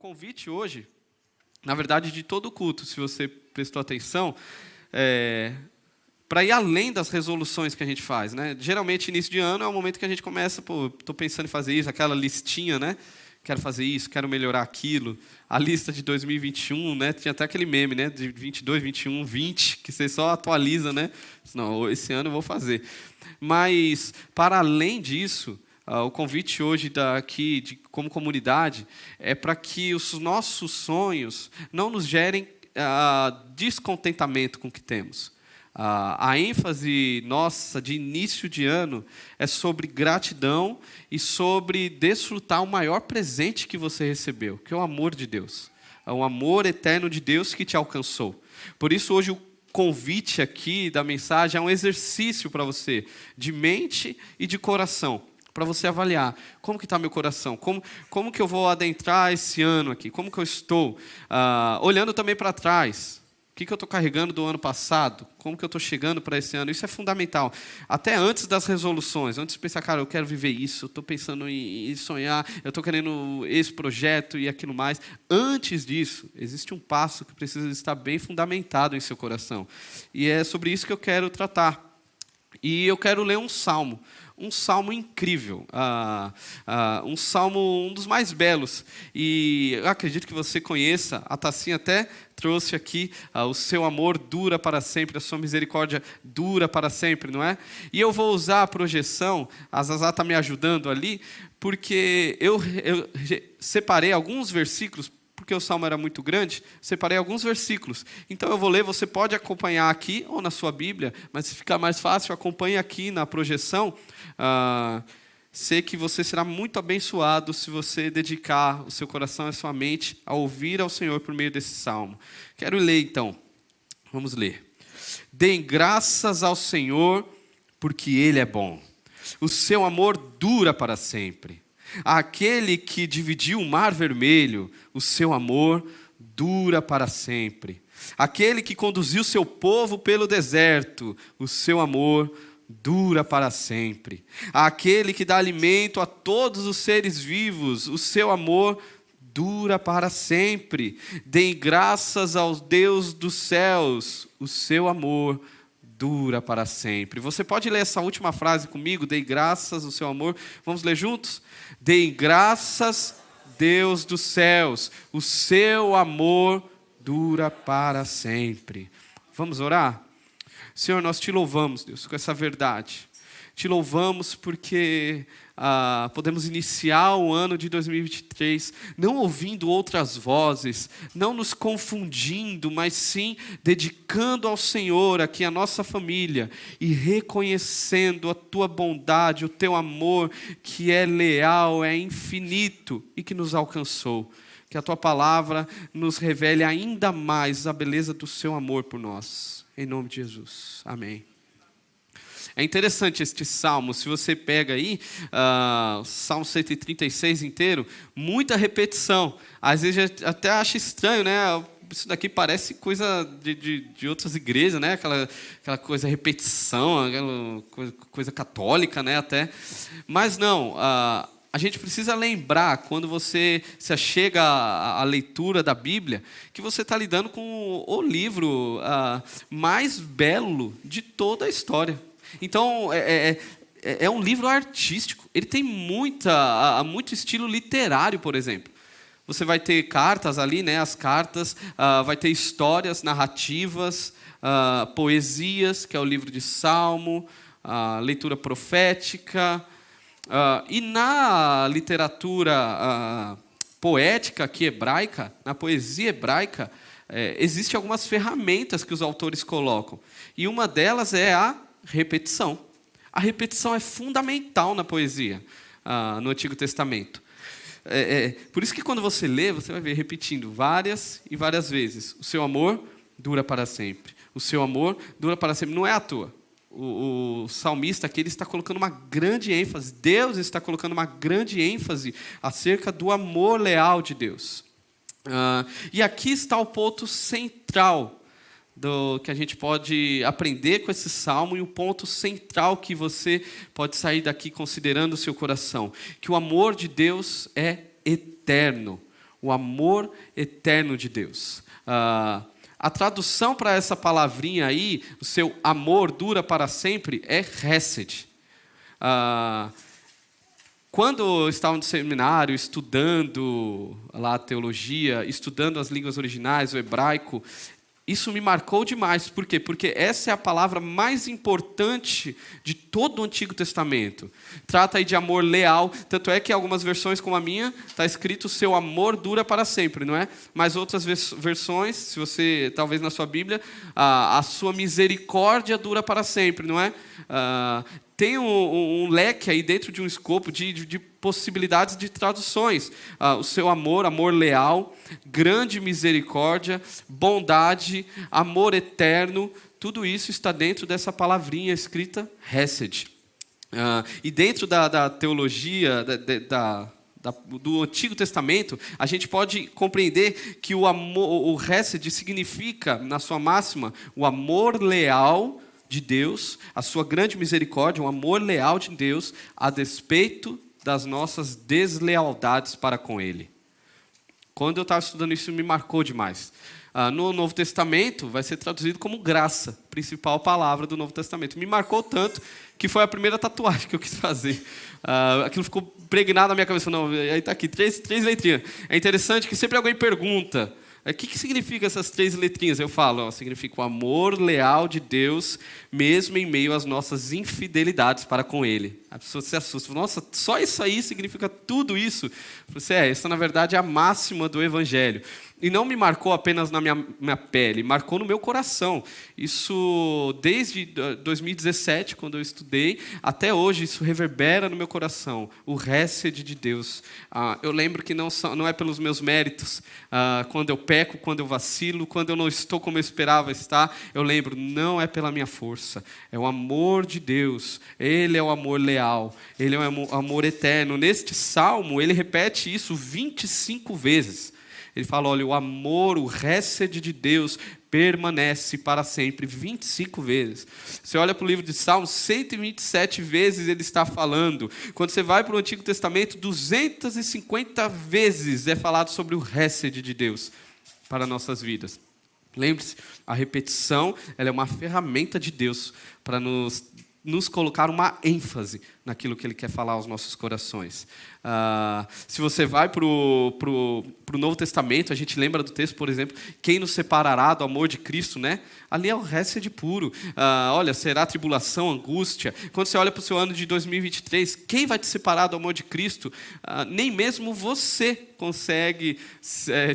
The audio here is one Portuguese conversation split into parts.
convite hoje, na verdade, de todo o culto, se você prestou atenção, para ir além das resoluções que a gente faz, né? Geralmente, início de ano é o momento que a gente começa, estou pensando em fazer isso, aquela listinha, né? Quero fazer isso, quero melhorar aquilo. A lista de 2021, né? Tinha até aquele meme, né? De 22, 21, 20, que você só atualiza, né? Não, esse ano eu vou fazer. Mas, para além disso, o convite hoje daqui, como comunidade, é para que os nossos sonhos não nos gerem descontentamento com o que temos. A ênfase nossa de início de ano é sobre gratidão e sobre desfrutar o maior presente que você recebeu, que é o amor de Deus. É o amor eterno de Deus que te alcançou. Por isso, hoje, o convite aqui da mensagem é um exercício para você, de mente e de coração, para você avaliar como que está meu coração, como que eu vou adentrar esse ano aqui, como que eu estou, olhando também para trás. O que eu estou carregando do ano passado? Como que eu estou chegando para esse ano? Isso é fundamental. Até antes das resoluções, antes de pensar, cara, eu quero viver isso, eu estou pensando em sonhar, eu estou querendo esse projeto e aquilo mais. Antes disso, existe um passo que precisa estar bem fundamentado em seu coração. E é sobre isso que eu quero tratar. E eu quero ler um salmo incrível, um salmo, um dos mais belos. E eu acredito que você conheça, a Tassinha até trouxe aqui, o seu amor dura para sempre, a sua misericórdia dura para sempre, não é? E eu vou usar a projeção, a Zazá está me ajudando ali, porque eu separei alguns versículos, porque o salmo era muito grande, separei alguns versículos. Então eu vou ler, você pode acompanhar aqui ou na sua Bíblia, mas se ficar mais fácil, acompanhe aqui na projeção. Sei que você será muito abençoado se você dedicar o seu coração e a sua mente a ouvir ao Senhor por meio desse salmo. Quero ler então, vamos ler. Deem graças ao Senhor, porque Ele é bom. O seu amor dura para sempre. Aquele que dividiu o mar vermelho, o seu amor dura para sempre. Aquele que conduziu seu povo pelo deserto, o seu amor dura para sempre. Aquele que dá alimento a todos os seres vivos, o seu amor dura para sempre. Deem graças ao Deus dos céus, o seu amor dura para sempre. Você pode ler essa última frase comigo? Dei graças ao seu amor. Vamos ler juntos? Dei graças, Deus dos céus, o seu amor dura para sempre. Vamos orar? Senhor, nós te louvamos, Deus, com essa verdade. Te louvamos porque podemos iniciar o ano de 2023 não ouvindo outras vozes, não nos confundindo, mas sim dedicando ao Senhor aqui a nossa família e reconhecendo a tua bondade, o teu amor que é leal, é infinito e que nos alcançou. Que a tua palavra nos revele ainda mais a beleza do seu amor por nós. Em nome de Jesus. Amém. É interessante este salmo, se você pega aí, o Salmo 136 inteiro, muita repetição. Às vezes até acha estranho, né? Isso daqui parece coisa de outras igrejas, né? Aquela coisa, repetição, aquela coisa católica, né? Até. Mas não, a gente precisa lembrar, quando você se achega à leitura da Bíblia, que você está lidando com o livro mais belo de toda a história. Então, é um livro artístico. Ele tem muito estilo literário, por exemplo. Você vai ter cartas ali, né? As cartas, vai ter histórias, narrativas, poesias, que é o livro de Salmo, leitura profética. E na literatura poética aqui hebraica, na poesia hebraica, existem algumas ferramentas que os autores colocam. E uma delas é a repetição. A repetição é fundamental na poesia, no Antigo Testamento. Por isso que quando você lê, você vai ver repetindo várias e várias vezes. O seu amor dura para sempre. O seu amor dura para sempre. Não é à toa. O salmista aqui, ele está colocando uma grande ênfase, Deus está colocando uma grande ênfase acerca do amor leal de Deus. E aqui está o ponto central do que a gente pode aprender com esse salmo e o ponto central que você pode sair daqui considerando o seu coração, que o amor de Deus é eterno. O amor eterno de Deus. A tradução para essa palavrinha aí, o seu amor dura para sempre, é Hesed. Quando eu estava no seminário, estudando lá a teologia, estudando as línguas originais, o hebraico, isso me marcou demais. Por quê? Porque essa é a palavra mais importante de todo o Antigo Testamento. Trata aí de amor leal, tanto é que em algumas versões como a minha, está escrito seu amor dura para sempre, não é? Mas outras versões, se você, talvez na sua Bíblia, a sua misericórdia dura para sempre, não é? Tem um leque aí dentro de um escopo de possibilidades de traduções. O seu amor, amor leal, grande misericórdia, bondade, amor eterno, tudo isso está dentro dessa palavrinha escrita Hesed. E dentro da teologia do Antigo Testamento, a gente pode compreender que o Hesed significa, na sua máxima, o amor leal de Deus, a sua grande misericórdia, um amor leal de Deus, a despeito das nossas deslealdades para com Ele. Quando eu estava estudando isso, me marcou demais. No Novo Testamento, vai ser traduzido como graça, principal palavra do Novo Testamento. Me marcou tanto que foi a primeira tatuagem que eu quis fazer. Aquilo ficou pregnado na minha cabeça. Não, aí está aqui, três letrinhas. É interessante que sempre alguém pergunta, o que significa essas 3 letrinhas? Eu falo, significa o amor leal de Deus, mesmo em meio às nossas infidelidades para com Ele. A pessoa se assusta. Nossa, só isso aí significa tudo isso? Você essa na verdade é a máxima do Evangelho. E não me marcou apenas na minha pele, marcou no meu coração. Isso desde 2017, quando eu estudei, até hoje, isso reverbera no meu coração. O Hesed de Deus. Eu lembro que não é pelos meus méritos. Quando eu peco, quando eu vacilo, quando eu não estou como eu esperava estar, eu lembro, não é pela minha força. É o amor de Deus. Ele é o amor leal. Ele é o amor eterno. Neste salmo, ele repete isso 25 vezes. Ele fala, olha, o amor, o Hesed de Deus permanece para sempre, 25 vezes. Você olha para o livro de Salmos, 127 vezes ele está falando. Quando você vai para o Antigo Testamento, 250 vezes é falado sobre o Hesed de Deus para nossas vidas. Lembre-se, a repetição ela é uma ferramenta de Deus para nos colocar uma ênfase naquilo que Ele quer falar aos nossos corações. Se você vai para o Novo Testamento, a gente lembra do texto, por exemplo, quem nos separará do amor de Cristo, né? Ali é o Hesed puro. Olha, será tribulação, angústia. Quando você olha para o seu ano de 2023, quem vai te separar do amor de Cristo? Nem mesmo você consegue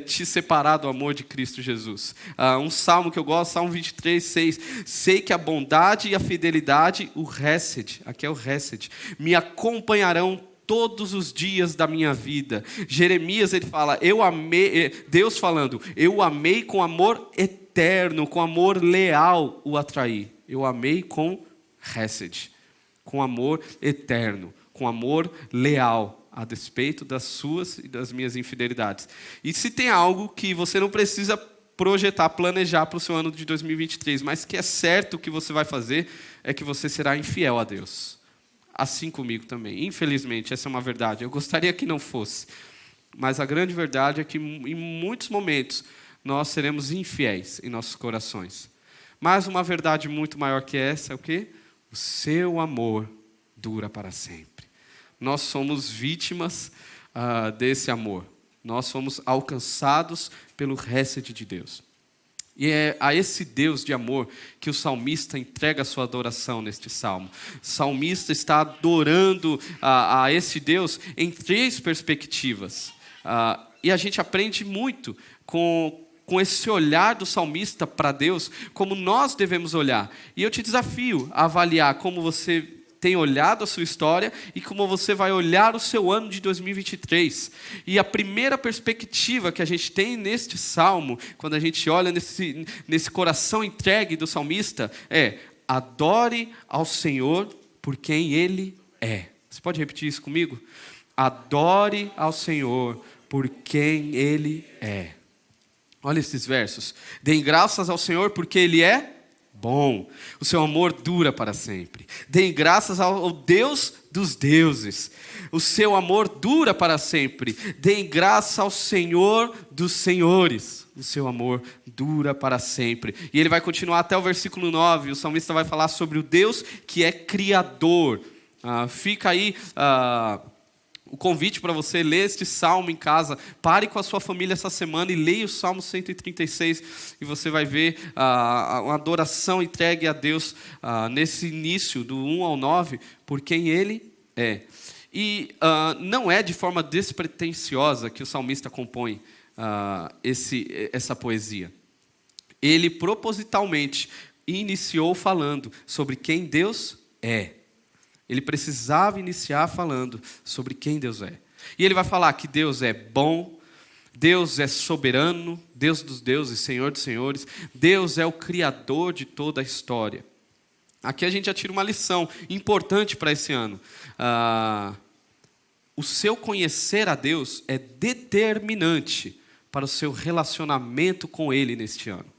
te separar do amor de Cristo Jesus. Um salmo que eu gosto, Salmo 23, 6. Sei que a bondade e a fidelidade, o Hesed, aqui é o Hesed, me acompanharão todos os dias da minha vida. Jeremias, ele fala, eu amei, Deus falando, eu amei com amor eterno, com amor leal o atraí. Eu amei com Hesed, com amor eterno, com amor leal, a despeito das suas e das minhas infidelidades. E se tem algo que você não precisa projetar, planejar para o seu ano de 2023, mas que é certo que você vai fazer, é que você será infiel a Deus. Assim comigo também. Infelizmente, essa é uma verdade. Eu gostaria que não fosse. Mas a grande verdade é que, em muitos momentos, nós seremos infiéis em nossos corações. Mas uma verdade muito maior que essa é o quê? O seu amor dura para sempre. Nós somos vítimas desse amor. Nós somos alcançados pelo Hesed de Deus. E é a esse Deus de amor que o salmista entrega a sua adoração neste salmo. O salmista está adorando a esse Deus em 3 perspectivas. E a gente aprende muito com esse olhar do salmista para Deus, como nós devemos olhar. E eu te desafio a avaliar como você tem olhado a sua história e como você vai olhar o seu ano de 2023. E a primeira perspectiva que a gente tem neste salmo, quando a gente olha nesse coração entregue do salmista, é: adore ao Senhor por quem Ele é. Você pode repetir isso comigo? Adore ao Senhor por quem Ele é. Olha esses versos. Deem graças ao Senhor porque Ele é bom. O seu amor dura para sempre. Deem graças ao Deus dos deuses. O seu amor dura para sempre. Deem graças ao Senhor dos senhores. O seu amor dura para sempre. E ele vai continuar até o versículo 9. O salmista vai falar sobre o Deus que é criador. Fica aí o convite para você ler este salmo em casa. Pare com a sua família essa semana e leia o Salmo 136 e você vai ver uma adoração entregue a Deus nesse início do 1 ao 9 por quem Ele é. E não é de forma despretensiosa que o salmista compõe essa poesia. Ele propositalmente iniciou falando sobre quem Deus é. Ele precisava iniciar falando sobre quem Deus é. E ele vai falar que Deus é bom, Deus é soberano, Deus dos deuses, Senhor dos senhores. Deus é o Criador de toda a história. Aqui a gente já tira uma lição importante para esse ano. O seu conhecer a Deus é determinante para o seu relacionamento com Ele neste ano.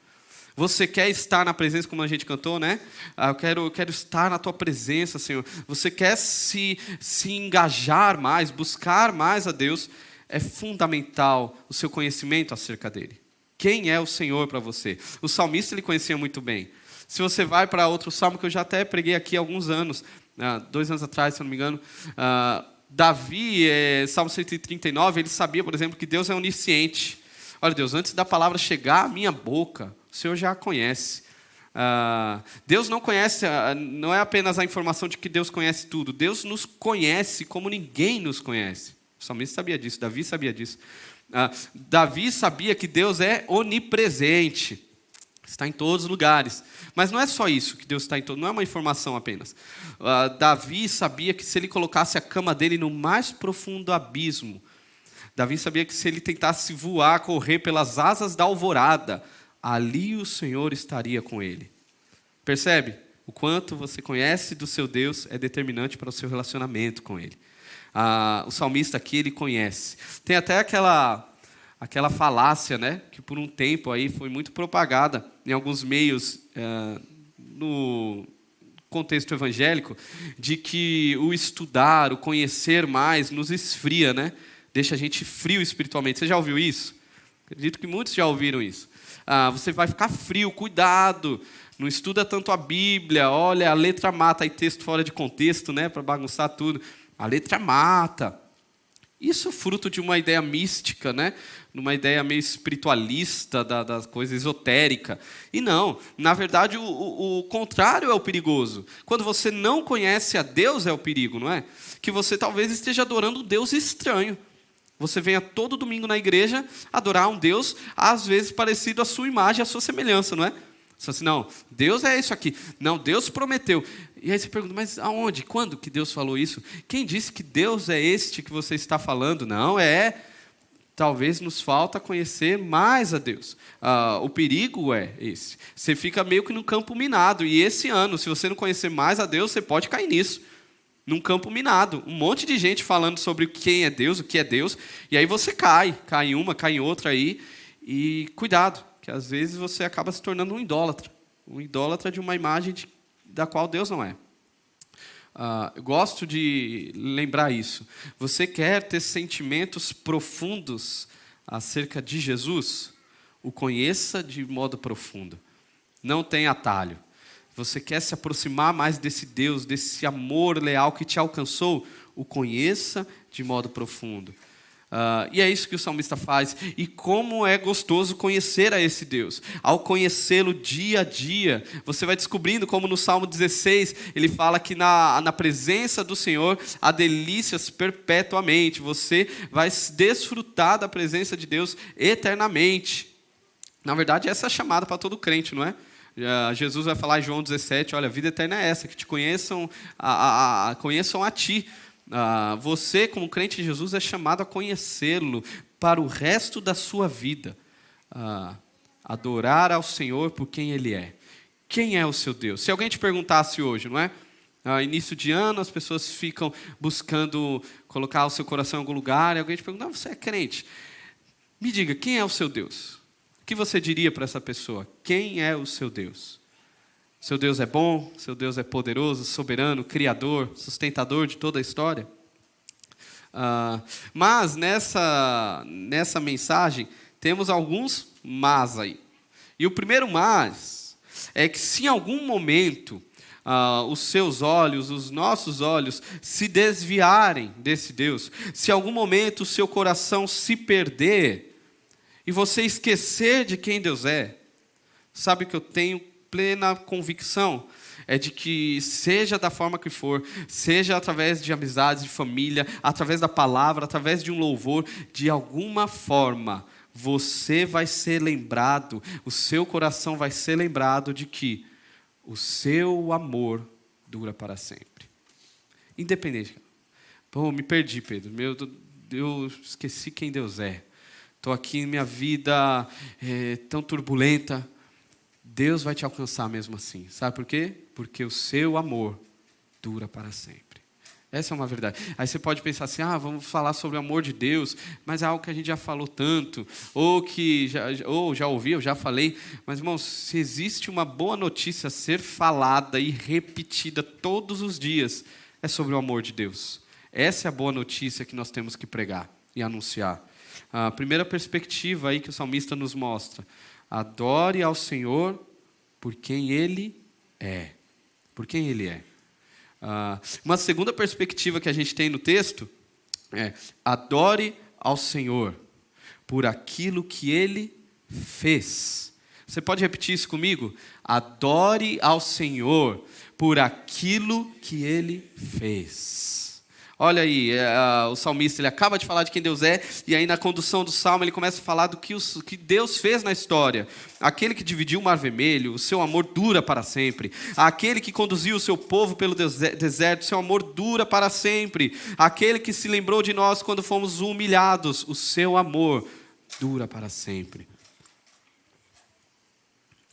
Você quer estar na presença, como a gente cantou, né? Eu quero estar na tua presença, Senhor. Você quer se engajar mais, buscar mais a Deus. É fundamental o seu conhecimento acerca dele. Quem é o Senhor para você? O salmista ele conhecia muito bem. Se você vai para outro salmo, que eu já até preguei aqui há alguns anos, 2 anos atrás, se eu não me engano, Davi, Salmo 139, ele sabia, por exemplo, que Deus é onisciente. Olha, Deus, antes da palavra chegar à minha boca, o Senhor já a conhece. Deus não conhece, não é apenas a informação de que Deus conhece tudo. Deus nos conhece como ninguém nos conhece. O salmista sabia disso, Davi sabia disso. Davi sabia que Deus é onipresente. Está em todos os lugares. Mas não é só isso que Deus está em todos, não é uma informação apenas. Davi sabia que se ele colocasse a cama dele no mais profundo abismo, Davi sabia que se ele tentasse voar, correr pelas asas da alvorada, ali o Senhor estaria com ele. Percebe? O quanto você conhece do seu Deus é determinante para o seu relacionamento com Ele. O salmista aqui, ele conhece. Tem até aquela falácia, né, que por um tempo aí foi muito propagada em alguns meios no contexto evangélico, de que o estudar, o conhecer mais nos esfria, né? Deixa a gente frio espiritualmente. Você já ouviu isso? Acredito que muitos já ouviram isso. Você vai ficar frio, cuidado. Não estuda tanto a Bíblia. Olha, a letra mata. Aí texto fora de contexto, né, para bagunçar tudo. A letra mata. Isso é fruto de uma ideia mística, né? Numa ideia meio espiritualista da coisa esotérica. E não, na verdade o contrário é o perigoso. Quando você não conhece a Deus é o perigo, não é? Que você talvez esteja adorando um Deus estranho. Você venha todo domingo na igreja adorar um Deus, às vezes parecido à sua imagem, à sua semelhança, não é? Você fala assim, não, Deus é isso aqui. Não, Deus prometeu. E aí você pergunta, mas aonde? Quando que Deus falou isso? Quem disse que Deus é este que você está falando? Não, talvez nos falta conhecer mais a Deus. O perigo é esse. Você fica meio que no campo minado. E esse ano, se você não conhecer mais a Deus, você pode cair nisso. Num campo minado. Um monte de gente falando sobre quem é Deus, o que é Deus. E aí você cai em uma, cai em outra aí. E cuidado, que às vezes você acaba se tornando um idólatra. Um idólatra de uma imagem da qual Deus não é. Eu gosto de lembrar isso. Você quer ter sentimentos profundos acerca de Jesus? O conheça de modo profundo. Não tem atalho. Você quer se aproximar mais desse Deus, desse amor leal que te alcançou? O conheça de modo profundo. E é isso que o salmista faz. E como é gostoso conhecer a esse Deus. Ao conhecê-lo dia a dia, você vai descobrindo, como no Salmo 16, ele fala que na presença do Senhor há delícias perpetuamente. Você vai desfrutar da presença de Deus eternamente. Na verdade, essa é a chamada para todo crente, não é? Jesus vai falar em João 17, olha, a vida eterna é essa, que te conheçam a ti. Você, como crente de Jesus, é chamado a conhecê-lo para o resto da sua vida. Adorar ao Senhor por quem Ele é. Quem é o seu Deus? Se alguém te perguntasse hoje, não é? Início de ano, as pessoas ficam buscando colocar o seu coração em algum lugar, e alguém te pergunta, você é crente. Me diga, quem é o seu Deus? O que você diria para essa pessoa? Quem é o seu Deus? Seu Deus é bom, seu Deus é poderoso, soberano, criador, sustentador de toda a história. Mas nessa mensagem temos alguns mas aí. E o primeiro mas é que se em algum momento os seus olhos, os nossos olhos, se desviarem desse Deus, se em algum momento o seu coração se perder e você esquecer de quem Deus é, sabe que eu tenho plena convicção é de que seja da forma que for, seja através de amizades, de família, através da palavra, através de um louvor, de alguma forma você vai ser lembrado, o seu coração vai ser lembrado de que o seu amor dura para sempre. Independente. Pô, me perdi, Pedro. Eu esqueci quem Deus é. Estou aqui em minha vida tão turbulenta. Deus vai te alcançar mesmo assim. Sabe por quê? Porque o seu amor dura para sempre. Essa é uma verdade. Aí você pode pensar assim, vamos falar sobre o amor de Deus, mas é algo que a gente já falou tanto, ou já ouvi, eu já falei. Mas, irmãos, se existe uma boa notícia a ser falada e repetida todos os dias, é sobre o amor de Deus. Essa é a boa notícia que nós temos que pregar e anunciar. A primeira perspectiva aí que o salmista nos mostra: adore ao Senhor por quem Ele é. Por quem Ele é. Uma segunda perspectiva que a gente tem no texto é: adore ao Senhor por aquilo que Ele fez. Você pode repetir isso comigo? Adore ao Senhor por aquilo que Ele fez. Olha aí, o salmista, ele acaba de falar de quem Deus é, e aí na condução do salmo ele começa a falar do que Deus fez na história. Aquele que dividiu o mar vermelho, o seu amor dura para sempre. Aquele que conduziu o seu povo pelo deserto, seu amor dura para sempre. Aquele que se lembrou de nós quando fomos humilhados, o seu amor dura para sempre.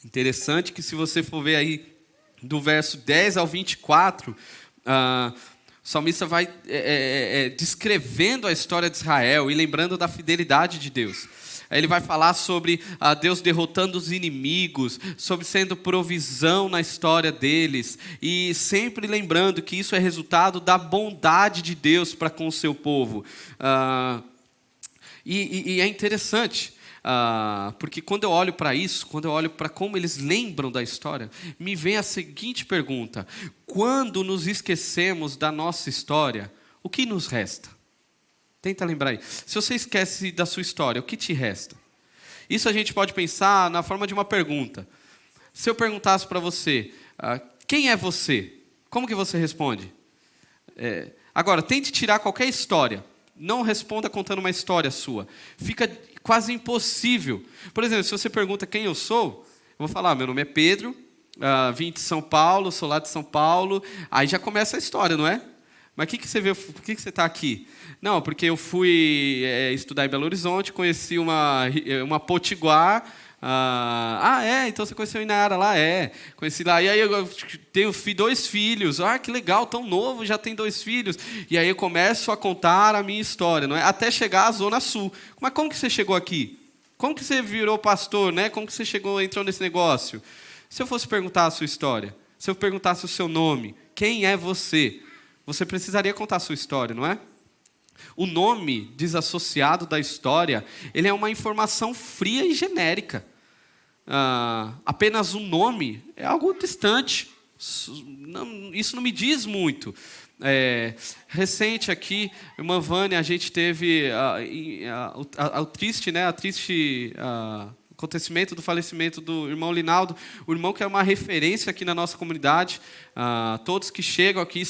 Interessante que se você for ver aí do verso 10 ao 24, o salmista vai descrevendo a história de Israel e lembrando da fidelidade de Deus. Aí ele vai falar sobre Deus derrotando os inimigos, sobre sendo provisão na história deles, e sempre lembrando que isso é resultado da bondade de Deus para com o seu povo. E é interessante, porque quando eu olho para isso, quando eu olho para como eles lembram da história, me vem a seguinte pergunta: quando nos esquecemos da nossa história, o que nos resta? Tenta lembrar aí. Se você esquece da sua história, o que te resta? Isso a gente pode pensar na forma de uma pergunta. Se eu perguntasse para você, quem é você? Como que você responde? Agora, tente tirar qualquer história. Não responda contando uma história sua. Fica quase impossível. Por exemplo, se você pergunta quem eu sou, eu vou falar: meu nome é Pedro, vim de São Paulo, sou lá de São Paulo. Aí já começa a história, não é? Mas o que você veio? Por que você está aqui? Não, porque eu fui estudar em Belo Horizonte, conheci uma potiguar. Então você conheceu a Inara lá? Conheci lá. E aí eu tenho 2 filhos. Que legal, tão novo, já tem 2 filhos. E aí eu começo a contar a minha história, não é? Até chegar à Zona Sul. Mas como que você chegou aqui? Como que você virou pastor, né? Como que você entrou nesse negócio? Se eu fosse perguntar a sua história, se eu perguntasse o seu nome, quem é você? Você precisaria contar a sua história, não é? O nome desassociado da história, ele é uma informação fria e genérica. Apenas um nome é algo distante. Isso não me diz muito. Recente aqui, irmã Vânia, a gente teve o triste acontecimento do falecimento do irmão Linaldo, o irmão que é uma referência aqui na nossa comunidade. Todos que chegam aqui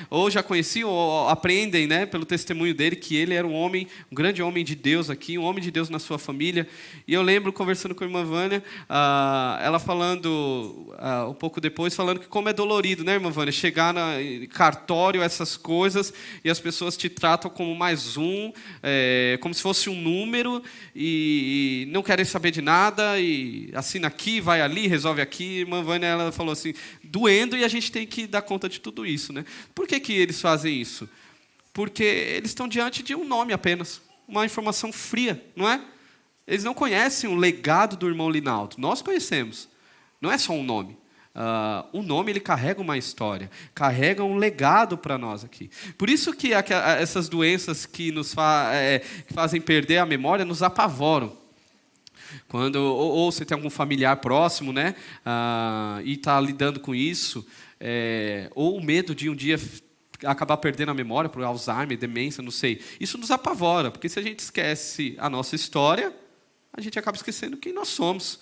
ou já conheciam ou aprendem, né, pelo testemunho dele, que ele era um grande homem de Deus aqui, um homem de Deus na sua família. E eu lembro, conversando com a irmã Vânia, ela falando, um pouco depois, falando que como é dolorido, né, irmã Vânia, chegar no cartório, essas coisas, e as pessoas te tratam como mais como se fosse um número, e não querem saber de nada, e assina aqui, vai ali, resolve aqui. Irmã Vânia, ela falou assim, doendo, e a gente tem que dar conta de tudo isso, né? Por que eles fazem isso? Porque eles estão diante de um nome apenas, uma informação fria, não é? Eles não conhecem o legado do irmão Linaldo. Nós conhecemos. Não é só um nome. O nome ele carrega uma história, carrega um legado para nós aqui. Por isso que essas doenças que nos que fazem perder a memória nos apavoram. Quando ou você tem algum familiar próximo, né, e está lidando com isso, ou o medo de um dia acabar perdendo a memória por Alzheimer, demência, não sei. Isso nos apavora, porque se a gente esquece a nossa história, a gente acaba esquecendo quem nós somos.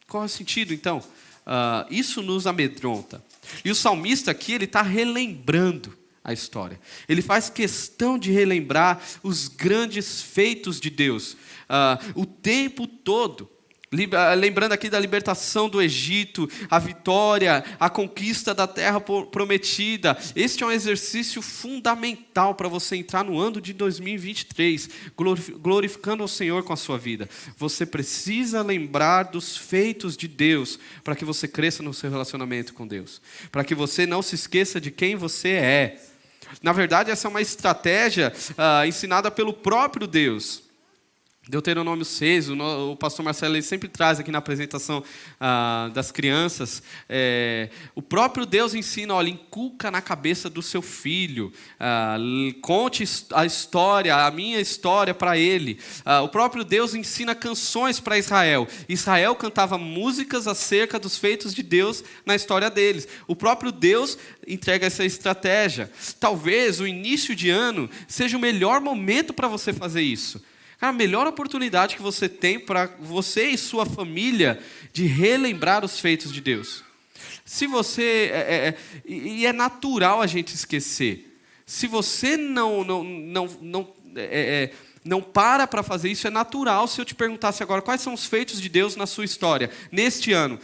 Qual é o sentido, então? Isso nos amedronta. E o salmista aqui, ele está relembrando a história. Ele faz questão de relembrar os grandes feitos de Deus, o tempo todo. Lembrando aqui da libertação do Egito, a vitória, a conquista da terra prometida. Este é um exercício fundamental para você entrar no ano de 2023, glorificando ao Senhor com a sua vida. Você precisa lembrar dos feitos de Deus para que você cresça no seu relacionamento com Deus, para que você não se esqueça de quem você é. Na verdade, essa é uma estratégia ensinada pelo próprio Deus. Deuteronômio 6, o pastor Marcelo ele sempre traz aqui na apresentação das crianças, o próprio Deus ensina, olha, inculca na cabeça do seu filho, conte a história, a minha história para ele. O próprio Deus ensina canções para Israel. Israel cantava músicas acerca dos feitos de Deus na história deles. O próprio Deus entrega essa estratégia. Talvez o início de ano seja o melhor momento para você fazer isso. A melhor oportunidade que você tem para você e sua família de relembrar os feitos de Deus. Se você e é natural a gente esquecer. Se você não para fazer isso, é natural. Se eu te perguntasse agora quais são os feitos de Deus na sua história neste ano,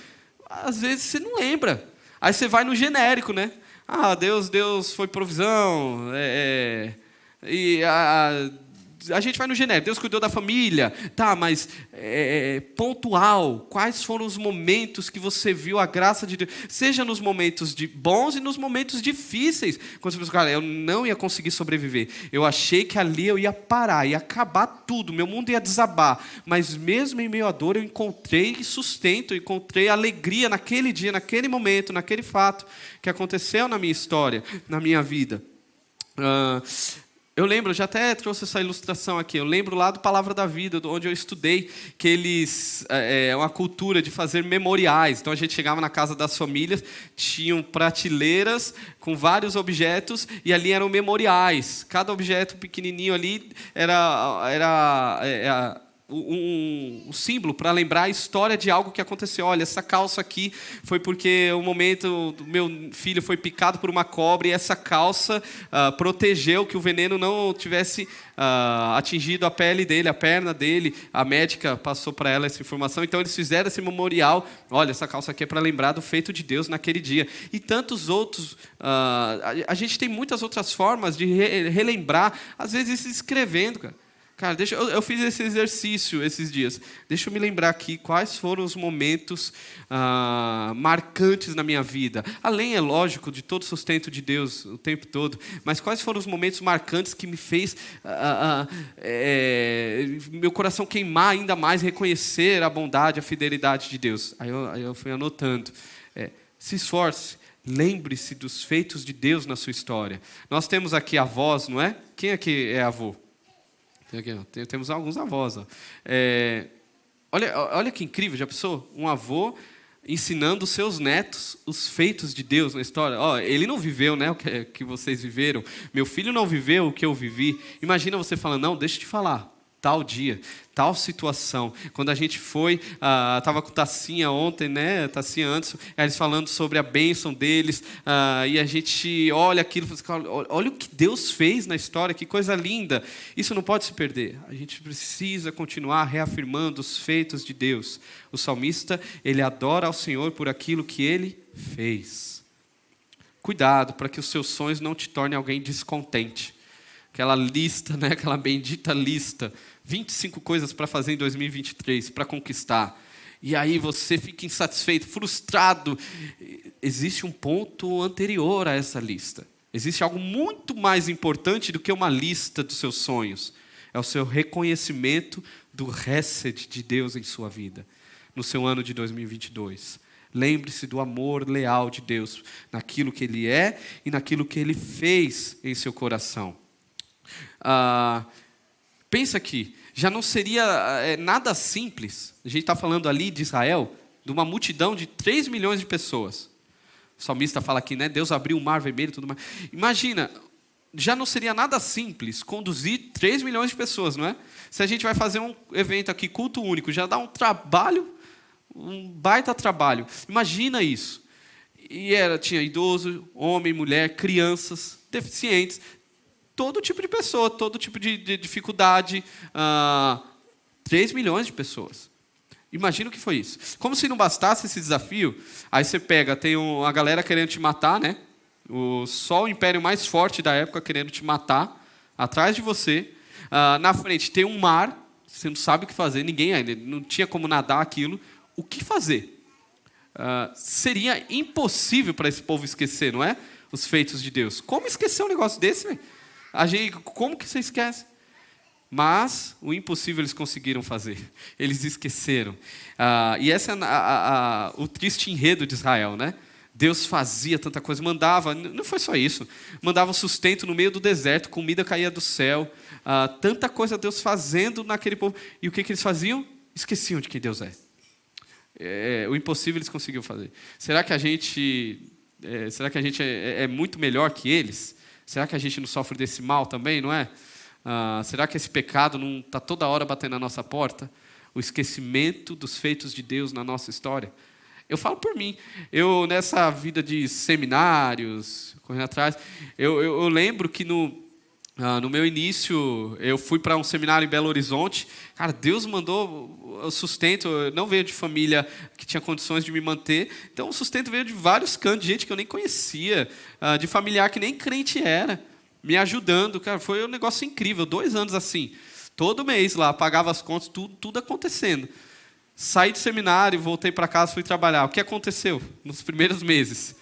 às vezes você não lembra. Aí você vai no genérico, né? Deus foi provisão. A gente vai no genérico, Deus cuidou da família, tá, mas pontual, quais foram os momentos que você viu a graça de Deus, seja nos momentos bons e nos momentos difíceis, quando você pensa, cara, eu não ia conseguir sobreviver, eu achei que ali eu ia parar, ia acabar tudo, meu mundo ia desabar, mas mesmo em meio à dor eu encontrei sustento, eu encontrei alegria naquele dia, naquele momento, naquele fato que aconteceu na minha história, na minha vida. Eu lembro, eu já até trouxe essa ilustração aqui, eu lembro lá do Palavra da Vida, onde eu estudei, que eles, uma cultura de fazer memoriais. Então a gente chegava na casa das famílias, tinham prateleiras com vários objetos, e ali eram memoriais. Cada objeto pequenininho ali era um símbolo para lembrar a história de algo que aconteceu. Olha, essa calça aqui foi porque o momento do meu filho foi picado por uma cobra e essa calça protegeu que o veneno não tivesse atingido a pele dele, a perna dele. A médica passou para ela essa informação. Então eles fizeram esse memorial. Olha, essa calça aqui é para lembrar do feito de Deus naquele dia. E tantos outros. A gente tem muitas outras formas de relembrar, às vezes escrevendo, cara. Cara, eu fiz esse exercício esses dias. Deixa eu me lembrar aqui quais foram os momentos marcantes na minha vida. Além, é lógico, de todo o sustento de Deus o tempo todo. Mas quais foram os momentos marcantes que me fez meu coração queimar ainda mais, reconhecer a bondade, a fidelidade de Deus. Aí eu fui anotando. Se esforce. Lembre-se dos feitos de Deus na sua história. Nós temos aqui avós, não é? Quem aqui é avô? Temos alguns avós. Olha que incrível, já pensou? Um avô ensinando os seus netos os feitos de Deus na história. Ele não viveu, né, o que vocês viveram. Meu filho não viveu o que eu vivi. Imagina você falando, não, deixa eu te falar. Tal dia, tal situação. Quando a gente foi, estava com Tacinha ontem, né? Tacinha antes, eles falando sobre a bênção deles, e a gente olha aquilo e fala, olha o que Deus fez na história, que coisa linda. Isso não pode se perder. A gente precisa continuar reafirmando os feitos de Deus. O salmista, ele adora ao Senhor por aquilo que Ele fez. Cuidado para que os seus sonhos não te tornem alguém descontente. Aquela lista, né? Aquela bendita lista, 25 coisas para fazer em 2023, para conquistar. E aí você fica insatisfeito, frustrado. Existe um ponto anterior a essa lista. Existe algo muito mais importante do que uma lista dos seus sonhos. É o seu reconhecimento do Hesed de Deus em sua vida, no seu ano de 2022. Lembre-se do amor leal de Deus, naquilo que Ele é e naquilo que Ele fez em seu coração. Pensa aqui, já não seria nada simples. A gente está falando ali de Israel, de uma multidão de 3 milhões de pessoas. O salmista fala aqui, né? Deus abriu o mar vermelho e tudo mais. Imagina, já não seria nada simples conduzir 3 milhões de pessoas, não é? Se a gente vai fazer um evento aqui, culto único, já dá um trabalho, um baita trabalho. Imagina isso. E tinha idoso, homem, mulher, crianças, deficientes, todo tipo de pessoa, todo tipo de dificuldade. 3 milhões de pessoas. Imagina o que foi isso. Como se não bastasse esse desafio, aí você pega, tem a galera querendo te matar, né? Só o império mais forte da época querendo te matar, atrás de você. Na frente tem um mar, você não sabe o que fazer, ninguém ainda, não tinha como nadar aquilo. O que fazer? Seria impossível para esse povo esquecer, não é? Os feitos de Deus. Como esquecer um negócio desse, velho? Como que você esquece? Mas o impossível eles conseguiram fazer. Eles esqueceram. E esse é o triste enredo de Israel, né? Deus fazia tanta coisa, mandava, não foi só isso, mandava sustento no meio do deserto, comida caía do céu, tanta coisa Deus fazendo naquele povo. E o que eles faziam? Esqueciam de quem Deus é. O impossível eles conseguiram fazer. Será que a gente é muito melhor que eles? Será que a gente não sofre desse mal também, não é? Será que esse pecado não está toda hora batendo na nossa porta? O esquecimento dos feitos de Deus na nossa história? Eu falo por mim. Eu, nessa vida de seminários, correndo atrás, eu lembro que no meu início, eu fui para um seminário em Belo Horizonte. Cara, Deus mandou o sustento. Eu não veio de família que tinha condições de me manter. Então, o sustento veio de vários cantos, de gente que eu nem conhecia, de familiar que nem crente era, me ajudando. Cara, foi um negócio incrível. 2 anos assim. Todo mês lá, pagava as contas, tudo acontecendo. Saí do seminário, voltei para casa, fui trabalhar. O que aconteceu nos primeiros meses?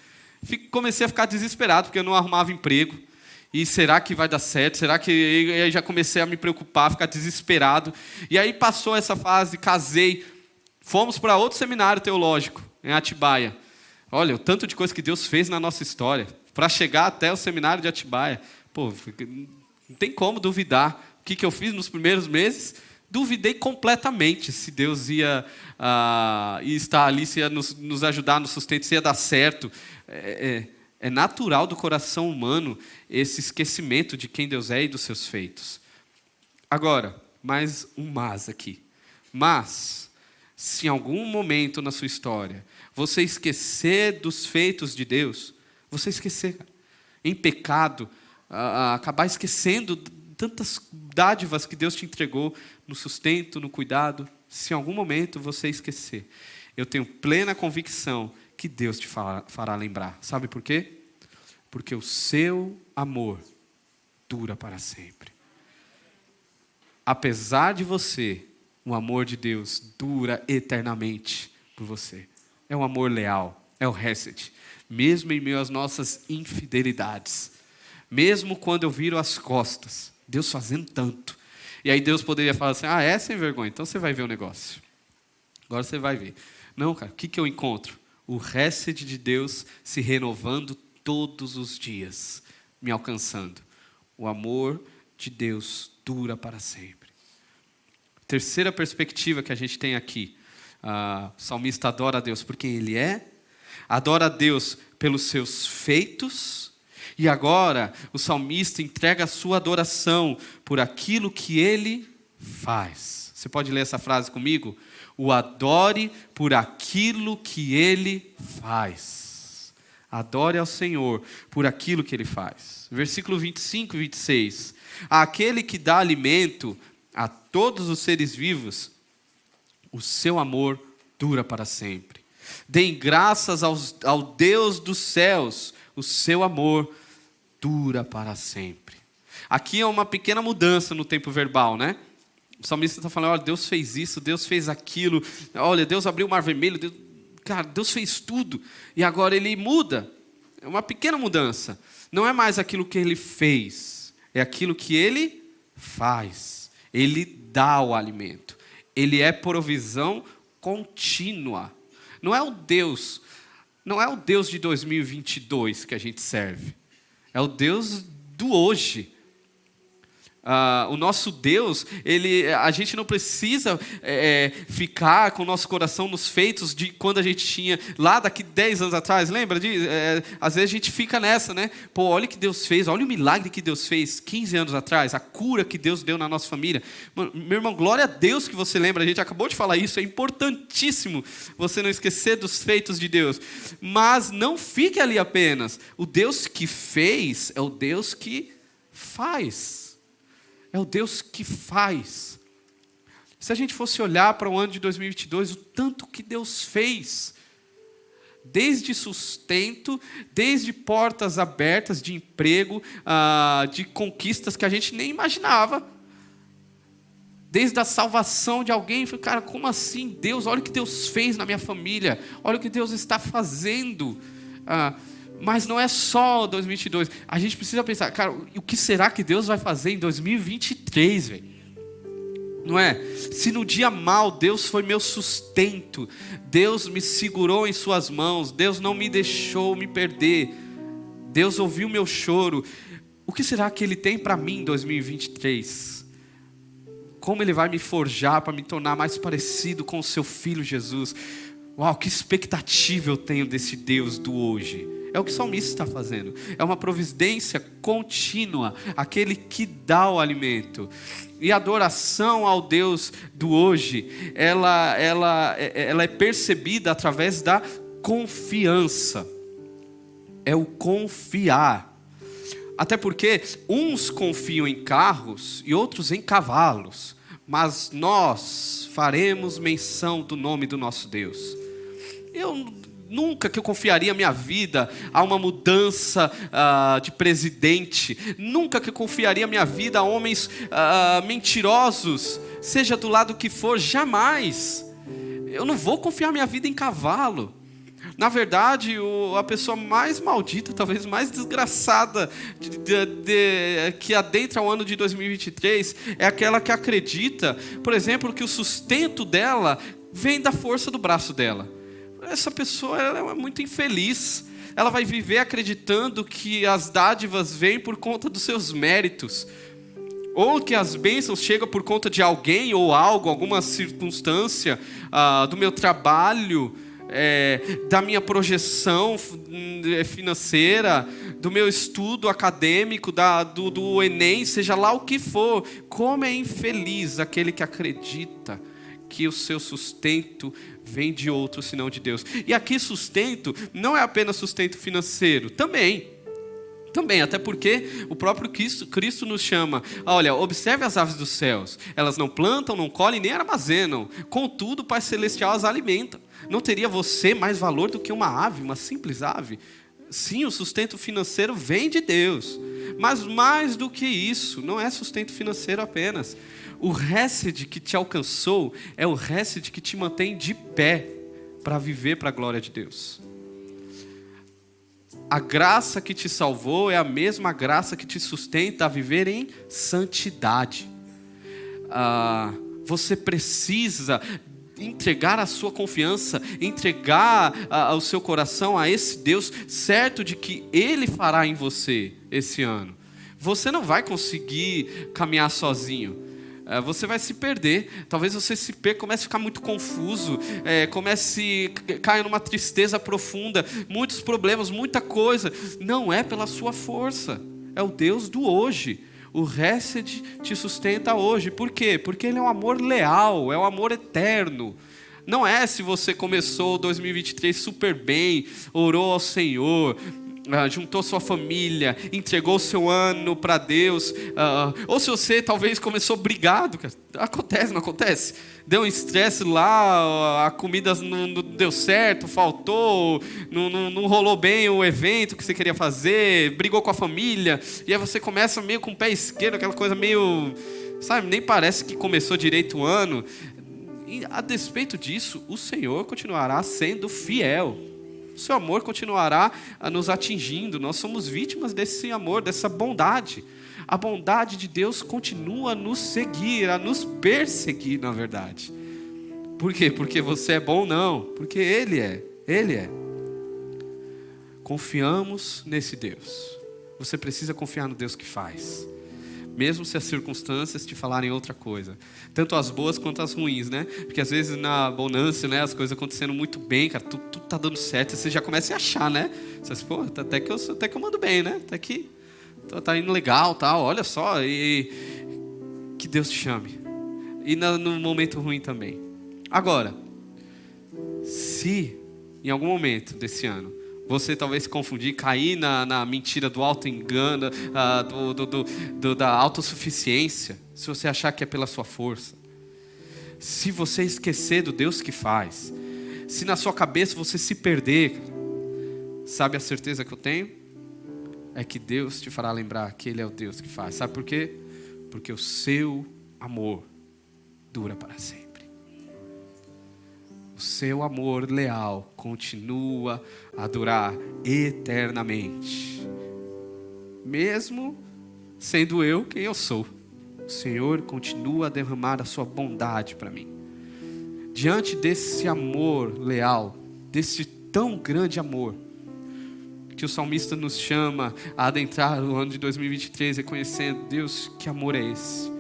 Comecei a ficar desesperado, porque eu não arrumava emprego. E será que vai dar certo? Será que... E aí já comecei a me preocupar, ficar desesperado. E aí passou essa fase, casei. Fomos para outro seminário teológico, em Atibaia. Olha, o tanto de coisa que Deus fez na nossa história. Para chegar até o seminário de Atibaia. Pô, não tem como duvidar. O que eu fiz nos primeiros meses? Duvidei completamente se Deus ia estar ali, se ia nos ajudar no sustento, se ia dar certo. É natural do coração humano esse esquecimento de quem Deus é e dos seus feitos. Agora, mais um mas aqui. Mas, se em algum momento na sua história você esquecer dos feitos de Deus, você esquecer, em pecado, acabar esquecendo tantas dádivas que Deus te entregou no sustento, no cuidado, se em algum momento você esquecer, eu tenho plena convicção que Deus te fará lembrar. Sabe por quê? Porque o seu amor dura para sempre. Apesar de você, o amor de Deus dura eternamente por você. É um amor leal, é o Hesed. Mesmo em meio às nossas infidelidades, mesmo quando eu viro as costas, Deus fazendo tanto. E aí Deus poderia falar assim, é sem vergonha, então você vai ver o negócio. Agora você vai ver. Não, cara, o que eu encontro? O Hesed de Deus se renovando todos os dias, me alcançando. O amor de Deus dura para sempre. Terceira perspectiva que a gente tem aqui. O salmista adora a Deus por quem Ele é, adora a Deus pelos seus feitos, e agora o salmista entrega a sua adoração por aquilo que Ele faz. Você pode ler essa frase comigo? O adore por aquilo que Ele faz. Adore ao Senhor por aquilo que Ele faz. Versículo 25 e 26. Aquele que dá alimento a todos os seres vivos, o seu amor dura para sempre. Deem graças ao Deus dos céus, o seu amor dura para sempre. Aqui é uma pequena mudança no tempo verbal, né? O salmista está falando, olha, Deus fez isso, Deus fez aquilo, olha, Deus abriu o mar vermelho, Deus fez tudo, e agora Ele muda. É uma pequena mudança. Não é mais aquilo que Ele fez, é aquilo que Ele faz. Ele dá o alimento. Ele é provisão contínua. não é o Deus de 2022 que a gente serve. É o Deus do hoje. O nosso Deus, a gente não precisa ficar com o nosso coração nos feitos de quando a gente tinha, lá daqui 10 anos atrás, lembra? Às vezes a gente fica nessa, né? Pô, olha o que Deus fez, olha o milagre que Deus fez 15 anos atrás, a cura que Deus deu na nossa família. Mano, meu irmão, glória a Deus que você lembra, a gente acabou de falar isso, é importantíssimo você não esquecer dos feitos de Deus. Mas não fique ali apenas. O Deus que fez é o Deus que faz. É o Deus que faz. Se a gente fosse olhar para o ano de 2022, o tanto que Deus fez, desde sustento, desde portas abertas de emprego, de conquistas que a gente nem imaginava, desde a salvação de alguém, eu falei, cara, como assim Deus? Olha o que Deus fez na minha família, olha o que Deus está fazendo. Mas não é só 2022. A gente precisa pensar, cara, o que será que Deus vai fazer em 2023, velho? Não é? Se no dia mal Deus foi meu sustento, Deus me segurou em suas mãos, Deus não me deixou me perder, Deus ouviu meu choro, o que será que Ele tem para mim em 2023? Como Ele vai me forjar para me tornar mais parecido com o Seu Filho Jesus? Uau, que expectativa eu tenho desse Deus do hoje. É o que o salmista está fazendo. É uma providência contínua, aquele que dá o alimento. E a adoração ao Deus do hoje, ela é percebida através da confiança. É o confiar. Até porque uns confiam em carros e outros em cavalos. Mas nós faremos menção do nome do nosso Deus. Nunca que eu confiaria minha vida a uma mudança de presidente. Nunca que eu confiaria minha vida a homens mentirosos, seja do lado que for, jamais. Eu não vou confiar minha vida em cavalo. Na verdade, a pessoa mais maldita, talvez mais desgraçada que adentra o ano de 2023 é aquela que acredita, por exemplo, que o sustento dela vem da força do braço dela. Essa pessoa ela é muito infeliz. Ela vai viver acreditando que as dádivas vêm por conta dos seus méritos, ou que as bênçãos chegam por conta de alguém ou algo, alguma circunstância do meu trabalho, da minha projeção financeira, do meu estudo acadêmico, do Enem, seja lá o que for. Como é infeliz aquele que acredita que o seu sustento vem de outro senão de Deus. E aqui sustento não é apenas sustento financeiro, também, até porque o próprio Cristo nos chama, olha, observe as aves dos céus, elas não plantam, não colhem, nem armazenam, contudo o Pai Celestial as alimenta. Não teria você mais valor do que uma ave, uma simples ave? Sim, o sustento financeiro vem de Deus, mas mais do que isso, não é sustento financeiro apenas. O Hesed que te alcançou é o Hesed que te mantém de pé para viver para a glória de Deus. A graça que te salvou é a mesma graça que te sustenta a viver em santidade. Você precisa entregar a sua confiança, entregar o seu coração a esse Deus, certo de que Ele fará em você esse ano. Você não vai conseguir caminhar sozinho. Você vai se perder, talvez você comece a ficar muito confuso, caia numa tristeza profunda, muitos problemas, muita coisa. Não é pela sua força, é o Deus do hoje. O Hesed te sustenta hoje. Por quê? Porque Ele é um amor leal, é um amor eterno. Não é se você começou 2023 super bem, orou ao Senhor, juntou sua família, entregou seu ano para Deus, ou se você talvez começou brigado, cara. Acontece, não acontece? Deu um estresse lá, a comida não deu certo, faltou, não rolou bem o evento que você queria fazer, brigou com a família, e aí você começa meio com o pé esquerdo, aquela coisa meio, sabe, nem parece que começou direito o ano. E a despeito disso, o Senhor continuará sendo fiel. O seu amor continuará nos atingindo. Nós somos vítimas desse amor, dessa bondade. A bondade de Deus continua a nos seguir, a nos perseguir, na verdade. Por quê? Porque você é bom? Não. Porque Ele é. Ele é. Confiamos nesse Deus. Você precisa confiar no Deus que faz. Mesmo se as circunstâncias te falarem outra coisa. Tanto as boas quanto as ruins, né? Porque às vezes na bonança, né, as coisas acontecendo muito bem, cara, tudo tá dando certo, você já começa a achar, né? Você diz, pô, até que eu mando bem, né? Até que tá indo legal, tal, olha só. E que Deus te chame. E no momento ruim também. Agora, se em algum momento desse ano você talvez se confundir, cair na mentira do auto-engano, da autossuficiência, se você achar que é pela sua força, se você esquecer do Deus que faz, se na sua cabeça você se perder, sabe a certeza que eu tenho? É que Deus te fará lembrar que Ele é o Deus que faz. Sabe por quê? Porque o seu amor dura para sempre. O seu amor leal continua a durar eternamente. Mesmo sendo eu quem eu sou, o Senhor continua a derramar a sua bondade para mim. Diante desse amor leal, desse tão grande amor, que o salmista nos chama a adentrar o ano de 2023 reconhecendo, Deus, que amor é esse?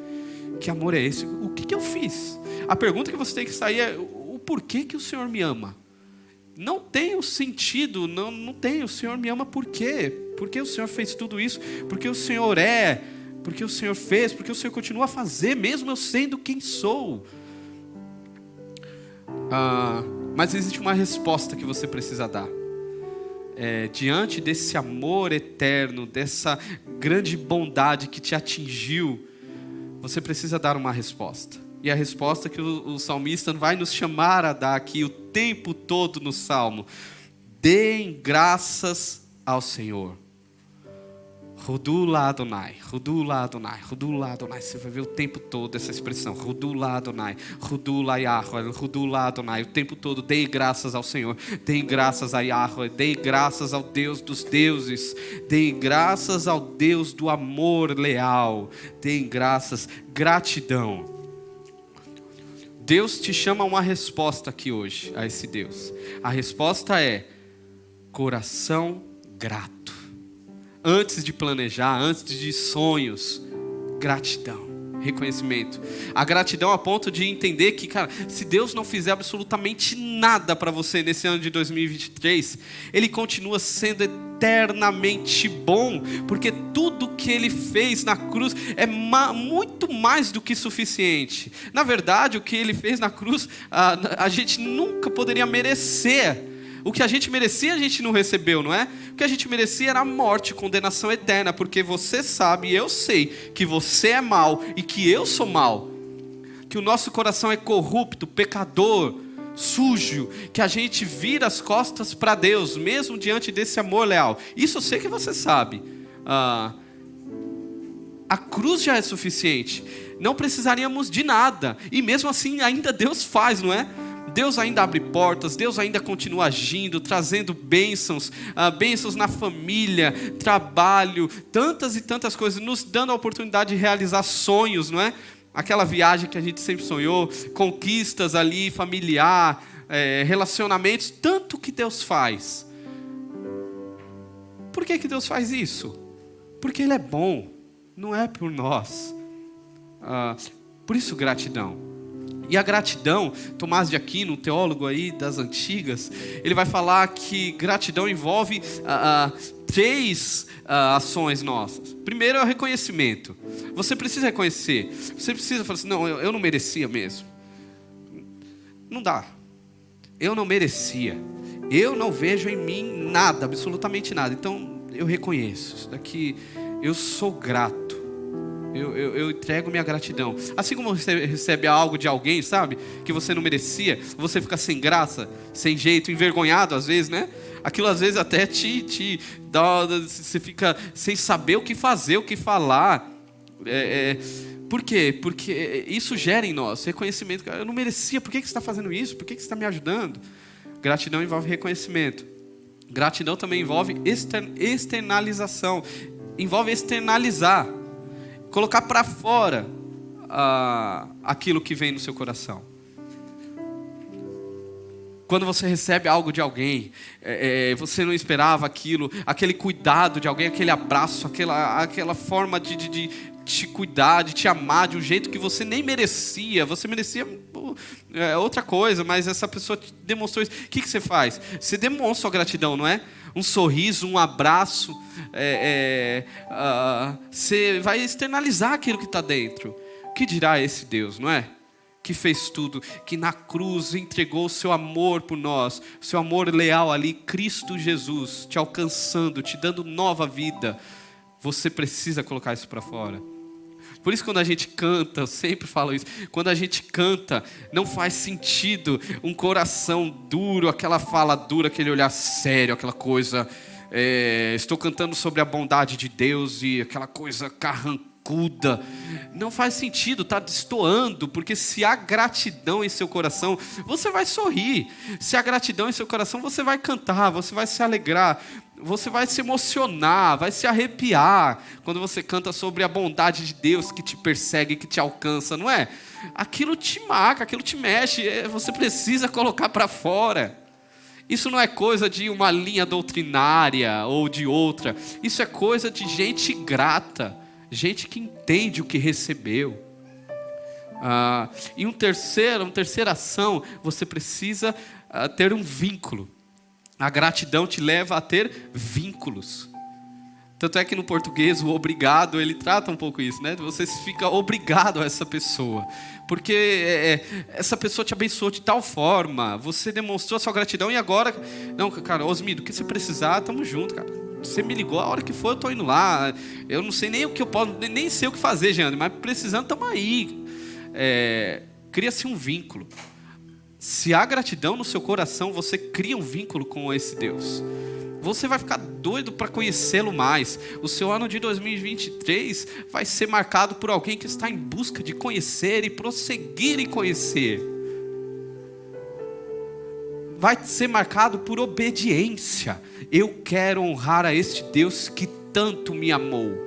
Que amor é esse? O que eu fiz? A pergunta que você tem que sair é, por que o Senhor me ama? Não tem o sentido, não tem, o Senhor me ama por quê? Porque o Senhor fez tudo isso, porque o Senhor é, porque o Senhor fez, porque o Senhor continua a fazer, mesmo eu sendo quem sou. Mas existe uma resposta que você precisa dar. Diante desse amor eterno, dessa grande bondade que te atingiu, você precisa dar uma resposta. E a resposta que o salmista vai nos chamar a dar aqui o tempo todo no Salmo: deem graças ao Senhor. Rodula Adonai, Rodula Adonai, Rodula Adonai. Você vai ver o tempo todo essa expressão, Rodula Adonai, Rodula Yahweh, Rodula Adonai. O tempo todo, deem graças ao Senhor, deem graças a Yahweh, deem graças ao Deus dos deuses, deem graças ao Deus do amor leal, deem graças, gratidão. Deus te chama a uma resposta aqui hoje, a esse Deus. A resposta é coração grato. Antes de planejar, antes de sonhos, gratidão, reconhecimento. A gratidão a ponto de entender que, cara, se Deus não fizer absolutamente nada para você nesse ano de 2023, Ele continua sendo eternamente bom, porque tudo que Ele fez na cruz é muito mais do que suficiente. Na verdade, o que Ele fez na cruz, a gente nunca poderia merecer. O que a gente merecia, a gente não recebeu, não é? O que a gente merecia era a morte, condenação eterna, porque você sabe e eu sei que você é mau e que eu sou mau, que o nosso coração é corrupto, pecador, sujo, que a gente vira as costas para Deus, mesmo diante desse amor leal. Isso eu sei que você sabe. A cruz já é suficiente, não precisaríamos de nada, e mesmo assim ainda Deus faz, não é? Deus ainda abre portas, Deus ainda continua agindo, trazendo bênçãos, bênçãos na família, trabalho, tantas e tantas coisas, nos dando a oportunidade de realizar sonhos, não é? Aquela viagem que a gente sempre sonhou, conquistas ali, familiar, relacionamentos, tanto que Deus faz. Por que Deus faz isso? Porque Ele é bom, não é por nós. Por isso gratidão. E a gratidão, Tomás de Aquino, um teólogo aí das antigas, ele vai falar que gratidão envolve três ações nossas. Primeiro é o reconhecimento. Você precisa reconhecer. Você precisa falar assim, não, eu não merecia mesmo. Não dá. Eu não merecia. Eu não vejo em mim nada, absolutamente nada. Então eu reconheço. Isso daqui, eu sou grato. Eu entrego minha gratidão. Assim como você recebe algo de alguém, sabe? Que você não merecia. Você fica sem graça, sem jeito, envergonhado às vezes, né? Aquilo às vezes até te dá... Você fica sem saber o que fazer, o que falar. Por quê? Porque isso gera em nós reconhecimento. Eu não merecia, por que você está fazendo isso? Por que você está me ajudando? Gratidão envolve reconhecimento. Gratidão também envolve externalização. Envolve externalizar. Colocar para fora aquilo que vem no seu coração. Quando você recebe algo de alguém, você não esperava aquilo, aquele cuidado de alguém, aquele abraço, aquela forma de te cuidar, de te amar de um jeito que você nem merecia. Você merecia outra coisa, mas essa pessoa te demonstrou isso. O que você faz? Você demonstra sua gratidão, não é? Um sorriso, um abraço. Você vai externalizar aquilo que está dentro. O que dirá esse Deus, não é? Que fez tudo, que na cruz entregou o seu amor por nós, o seu amor leal ali, Cristo Jesus, te alcançando, te dando nova vida. Você precisa colocar isso para fora. Por isso quando a gente canta, eu sempre falo isso, quando a gente canta, não faz sentido um coração duro, aquela fala dura, aquele olhar sério, aquela coisa, estou cantando sobre a bondade de Deus e aquela coisa carrancuda. Não faz sentido, está destoando, porque se há gratidão em seu coração, você vai sorrir. Se há gratidão em seu coração, você vai cantar, você vai se alegrar, você vai se emocionar, vai se arrepiar quando você canta sobre a bondade de Deus que te persegue, que te alcança, não é? Aquilo te marca, aquilo te mexe, você precisa colocar para fora. Isso não é coisa de uma linha doutrinária ou de outra, isso é coisa de gente grata, gente que entende o que recebeu. E uma terceira ação, você precisa ter um vínculo. A gratidão te leva a ter vínculos. Tanto é que no português o obrigado, ele trata um pouco isso, né? Você fica obrigado a essa pessoa, porque essa pessoa te abençoou de tal forma, você demonstrou a sua gratidão e agora, não, cara, Osmido, o que você precisar, tamo junto, cara. Você me ligou, a hora que for eu tô indo lá, eu não sei nem o que eu posso, nem sei o que fazer, Jeane, mas precisando, tamo aí. Cria-se um vínculo. Se há gratidão no seu coração, você cria um vínculo com esse Deus. Você vai ficar doido para conhecê-lo mais. O seu ano de 2023 vai ser marcado por alguém que está em busca de conhecer e prosseguir em conhecer. Vai ser marcado por obediência. Eu quero honrar a este Deus que tanto me amou.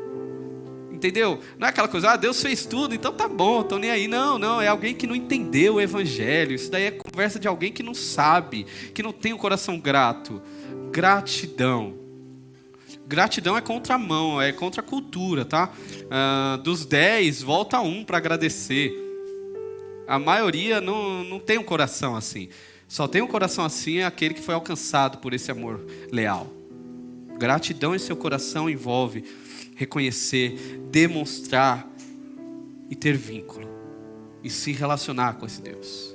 Entendeu? Não é aquela coisa, Deus fez tudo, então tá bom, tô nem aí. Não, é alguém que não entendeu o evangelho. Isso daí é conversa de alguém que não sabe, que não tem um coração grato. Gratidão. Gratidão é contramão, é contra a cultura, tá? Dos 10, volta 1 para agradecer. A maioria não tem um coração assim. Só tem um coração assim aquele que foi alcançado por esse amor leal. Gratidão em seu coração envolve reconhecer, demonstrar e ter vínculo. E se relacionar com esse Deus.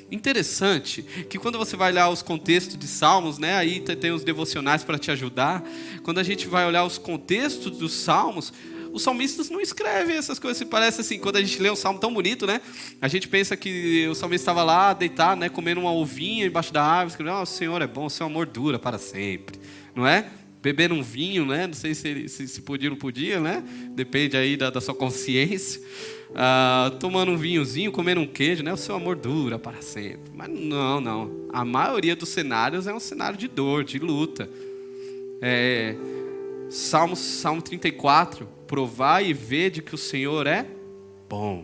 Interessante que quando você vai olhar os contextos de Salmos, né, aí tem os devocionais para te ajudar. Quando a gente vai olhar os contextos dos Salmos, os salmistas não escrevem essas coisas. Se parece assim, quando a gente lê um salmo tão bonito, né, a gente pensa que o salmista estava lá deitado, né, comendo uma ovinha embaixo da árvore, escrevendo, o Senhor é bom, o seu amor dura para sempre, não é? Beber um vinho, né? Não sei se podia ou não podia, né? Depende aí da sua consciência. Tomando um vinhozinho, comendo um queijo, né? O seu amor dura para sempre. Mas não. A maioria dos cenários é um cenário de dor, de luta. Salmo 34. Provai e vede que o Senhor é bom.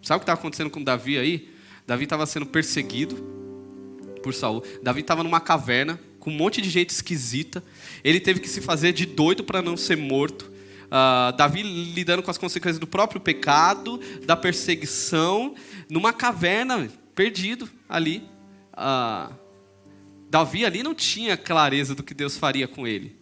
Sabe o que estava acontecendo com Davi aí? Davi estava sendo perseguido por Saul. Davi estava numa caverna com um monte de gente esquisita. Ele teve que se fazer de doido para não ser morto. Davi lidando com as consequências do próprio pecado, da perseguição, numa caverna, perdido ali. Davi ali não tinha clareza do que Deus faria com ele.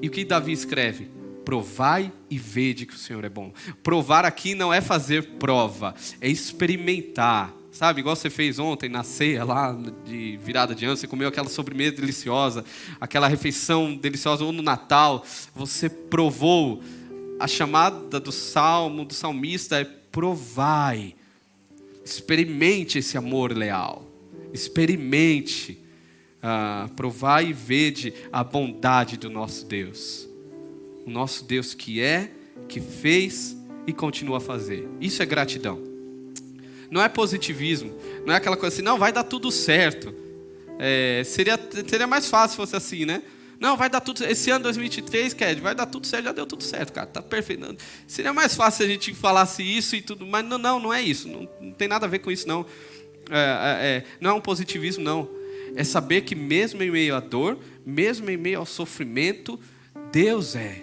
E o que Davi escreve? Provai e vede que o Senhor é bom. Provar aqui não é fazer prova, é experimentar. Sabe, igual você fez ontem na ceia lá de virada de ano, você comeu aquela sobremesa deliciosa, aquela refeição deliciosa, ou no Natal, você provou. A chamada do salmo, do salmista é provai, experimente esse amor leal, experimente, provai e vede a bondade do nosso Deus. O nosso Deus que fez e continua a fazer. Isso é gratidão. Não é positivismo, não é aquela coisa assim, não, vai dar tudo certo. Seria mais fácil se fosse assim, né? Não, vai dar tudo certo. Esse ano 2023, Ked, vai dar tudo certo, já deu tudo certo, cara, tá perfeito. Não, seria mais fácil se a gente falasse isso e tudo, mas não é isso, não tem nada a ver com isso, não. Não é um positivismo, não. É saber que mesmo em meio à dor, mesmo em meio ao sofrimento, Deus é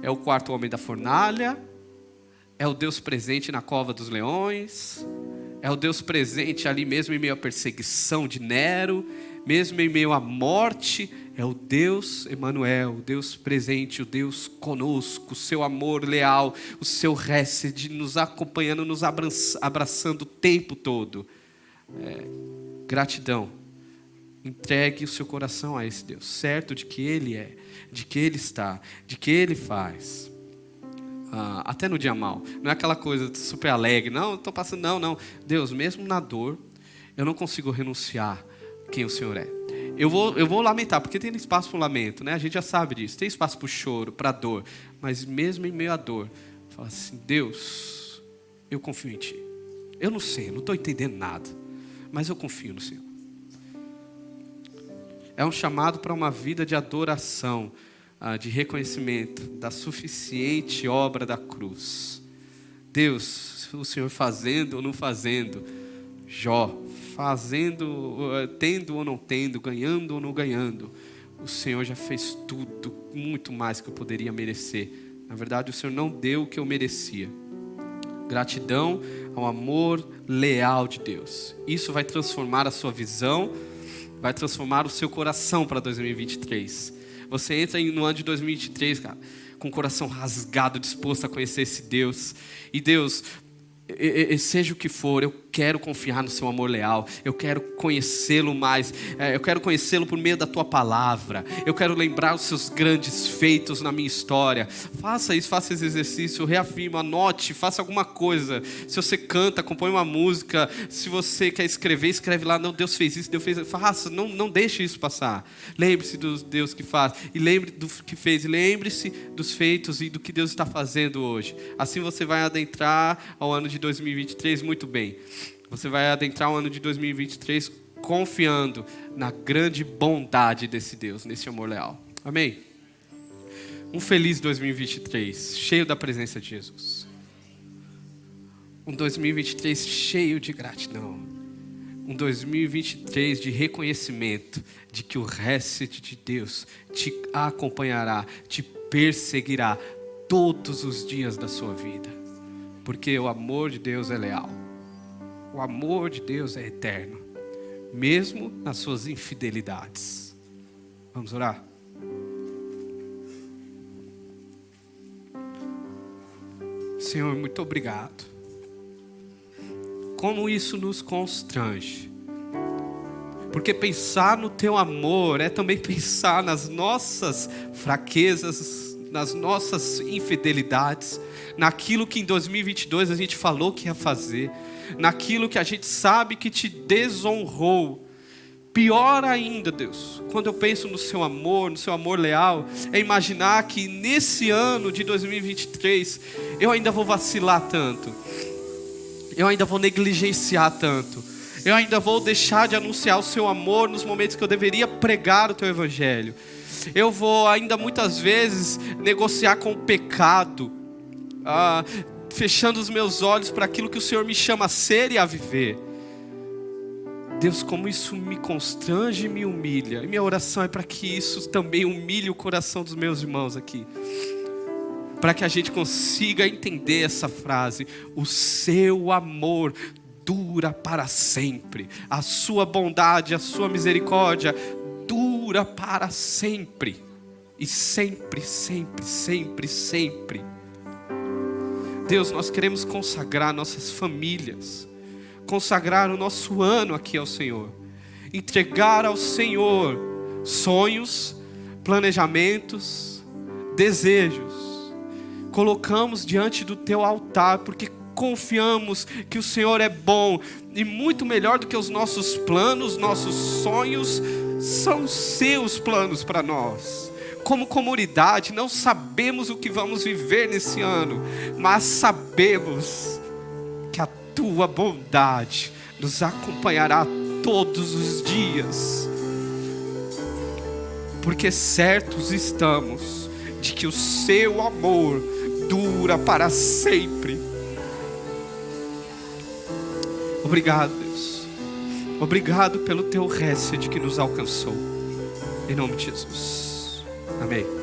o quarto homem da fornalha, é o Deus presente na cova dos leões, é o Deus presente ali mesmo em meio à perseguição de Nero, mesmo em meio à morte. É o Deus Emanuel, o Deus presente, o Deus conosco, o seu amor leal, o seu récede nos acompanhando, nos abraçando o tempo todo. Gratidão. Entregue o seu coração a esse Deus, certo de que Ele é, de que Ele está, de que Ele faz. Até no dia mal, não é aquela coisa super alegre, não, estou passando, não. Deus, mesmo na dor, eu não consigo renunciar quem o Senhor é. Eu vou lamentar, porque tem espaço para o lamento, né? A gente já sabe disso, tem espaço para o choro, para a dor, mas mesmo em meio à dor, fala assim: Deus, eu confio em Ti. Eu não sei, eu não estou entendendo nada, mas eu confio no Senhor. É um chamado para uma vida de adoração, de reconhecimento da suficiente obra da cruz. Deus, o Senhor fazendo ou não fazendo, Jó, fazendo, tendo ou não tendo, ganhando ou não ganhando, o Senhor já fez tudo, muito mais que eu poderia merecer. Na verdade, o Senhor não deu o que eu merecia. Gratidão ao amor leal de Deus. Isso vai transformar a sua visão, vai transformar o seu coração para 2023. Você entra no ano de 2023, cara, com o coração rasgado, disposto a conhecer esse Deus. E Deus, seja o que for, eu quero confiar no seu amor leal, eu quero conhecê-lo mais, eu quero conhecê-lo por meio da tua palavra, eu quero lembrar os seus grandes feitos na minha história. Faça isso, faça esse exercício, reafirma, anote, faça alguma coisa. Se você canta, compõe uma música, se você quer escrever, escreve lá: não, Deus fez isso, Deus fez isso. Faça, não deixe isso passar. Lembre-se do Deus que faz, e lembre do que fez, e lembre-se dos feitos e do que Deus está fazendo hoje. Assim você vai adentrar ao ano de 2023 muito bem. Você vai adentrar o ano de 2023 confiando na grande bondade desse Deus, nesse amor leal. Amém? Um feliz 2023, cheio da presença de Jesus. Um 2023 cheio de gratidão. Um 2023 de reconhecimento de que o récite de Deus te acompanhará, te perseguirá todos os dias da sua vida. Porque o amor de Deus é leal. O amor de Deus é eterno, mesmo nas suas infidelidades. Vamos orar? Senhor, muito obrigado. Como isso nos constrange. Porque pensar no teu amor é também pensar nas nossas fraquezas, nas nossas infidelidades, naquilo que em 2022 a gente falou que ia fazer, naquilo que a gente sabe que te desonrou. Pior ainda, Deus, quando eu penso no seu amor leal, é imaginar que nesse ano de 2023 eu ainda vou vacilar tanto, eu ainda vou negligenciar tanto, eu ainda vou deixar de anunciar o seu amor nos momentos que eu deveria pregar o teu evangelho. Eu vou ainda muitas vezes negociar com o pecado, fechando os meus olhos para aquilo que o Senhor me chama a ser e a viver. Deus, como isso me constrange e me humilha. E minha oração é para que isso também humilhe o coração dos meus irmãos aqui. Para que a gente consiga entender essa frase: o seu amor dura para sempre. A sua bondade, a sua misericórdia dura para sempre. E sempre, sempre, sempre, sempre. Deus, nós queremos consagrar nossas famílias, consagrar o nosso ano aqui ao Senhor, entregar ao Senhor sonhos, planejamentos, desejos. Colocamos diante do teu altar, porque confiamos que o Senhor é bom e muito melhor do que os nossos planos, nossos sonhos são os seus planos para nós. Como comunidade, não sabemos o que vamos viver nesse ano, mas sabemos que a tua bondade nos acompanhará todos os dias, porque certos estamos de que o seu amor dura para sempre. Obrigado, Deus. Obrigado pelo teu hesed que nos alcançou. Em nome de Jesus. Amém.